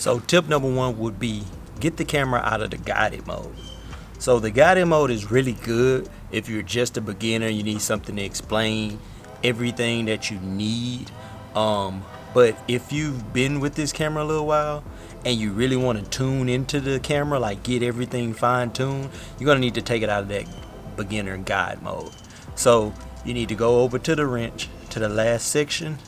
So tip number one would be get the camera out of the guided mode. So the guided mode is really good if you're just a beginner, you need something to explain everything that you need. But if you've been with this camera a little while and you really want to tune into the camera, like get everything fine-tuned, you're going to need to take it out of that beginner guide mode. So you need to go over to the wrench, to the last section,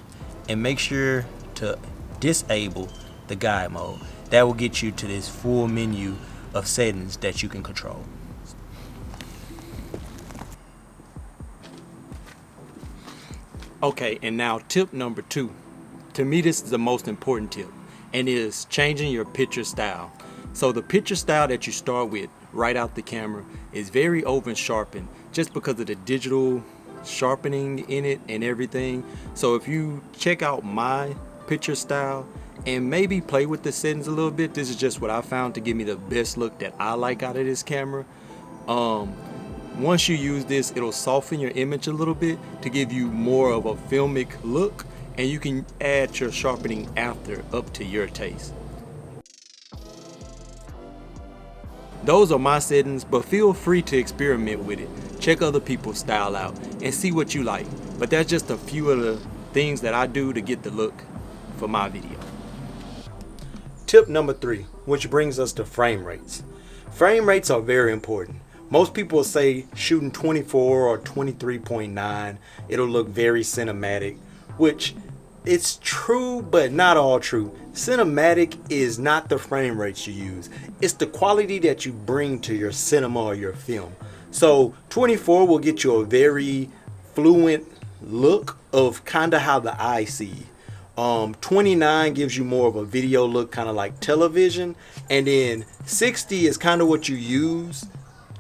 and make sure to disable the guide mode. That will get you to this full menu of settings that you can control. Okay, and now tip number 2. To me, this is the most important tip, and it is changing your picture style. So the picture style that you start with right out the camera is very over sharpened just because of the digital sharpening in it and everything. So if you check out my picture style and maybe play with the settings a little bit, this is just what I found to give me the best look that I like out of this camera. Once you use this, it'll soften your image a little bit to give you more of a filmic look, and you can add your sharpening after up to your taste. Those are my settings, but feel free to experiment with it. Check other people's style out and see what you like. But that's just a few of the things that I do to get the look for my video. Tip number 3, which brings us to frame rates. Frame rates are very important. Most people say shooting 24 or 23.9, it'll look very cinematic, which it's true, but not all true. Cinematic is not the frame rates you use. It's the quality that you bring to your cinema or your film. So 24 will get you a very fluent look of kind of how the eye sees. 29 gives you more of a video look, kind of like television. And then 60 is kind of what you use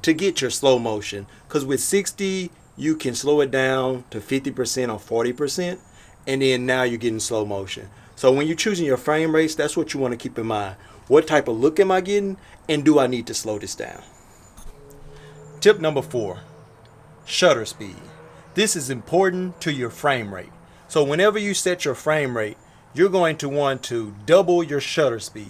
to get your slow motion. Because with 60, you can slow it down to 50% or 40%. And then now you're getting slow motion. So when you're choosing your frame rates, that's what you want to keep in mind. What type of look am I getting, and do I need to slow this down? Tip number 4, shutter speed. This is important to your frame rate. So whenever you set your frame rate, you're going to want to double your shutter speed.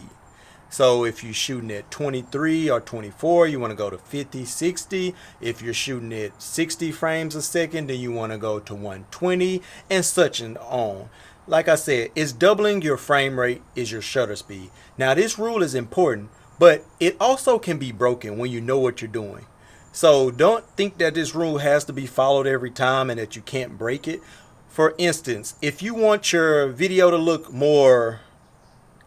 So if you're shooting at 23 or 24, you want to go to 50, 60. If you're shooting at 60 frames a second, then you want to go to 120, and such and on. Like I said, it's doubling your frame rate is your shutter speed. Now this rule is important, but it also can be broken when you know what you're doing. So don't think that this rule has to be followed every time and that you can't break it. For instance, if you want your video to look more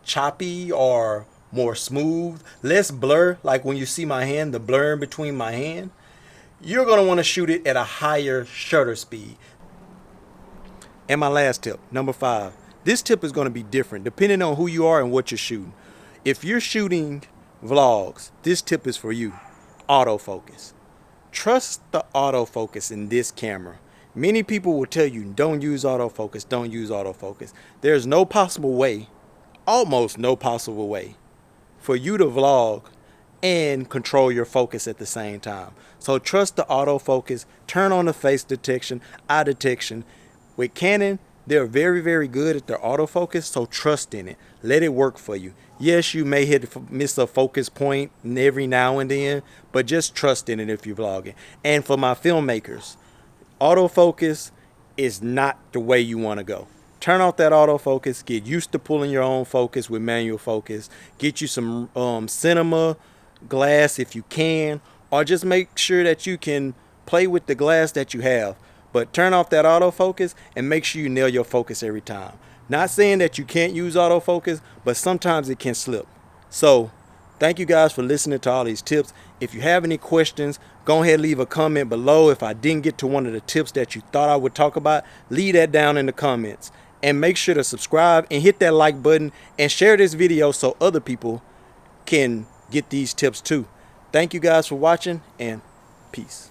choppy or more smooth, less blur, like when you see my hand, the blur in between my hand, you're going to want to shoot it at a higher shutter speed. And my last tip, number 5. This tip is going to be different depending on who you are and what you're shooting. If you're shooting vlogs, this tip is for you. Autofocus. Trust the autofocus in this camera. Many people will tell you, don't use autofocus, don't use autofocus. There's no possible way, almost no possible way, for you to vlog and control your focus at the same time. So trust the autofocus, turn on the face detection, eye detection. With Canon, they're very, very good at their autofocus, so trust in it. Let it work for you. Yes, you may miss a focus point every now and then, but just trust in it if you're vlogging. And for my filmmakers, autofocus is not the way you want to go. Turn off that autofocus. Get used to pulling your own focus with manual focus. Get you some cinema glass if you can, or just make sure that you can play with the glass that you have. But turn off that autofocus and make sure you nail your focus every time. Not saying that you can't use autofocus, but sometimes it can slip. So thank you guys for listening to all these tips. If you have any questions, go ahead and leave a comment below. If I didn't get to one of the tips that you thought I would talk about, leave that down in the comments. And make sure to subscribe and hit that like button and share this video so other people can get these tips too. Thank you guys for watching, and peace.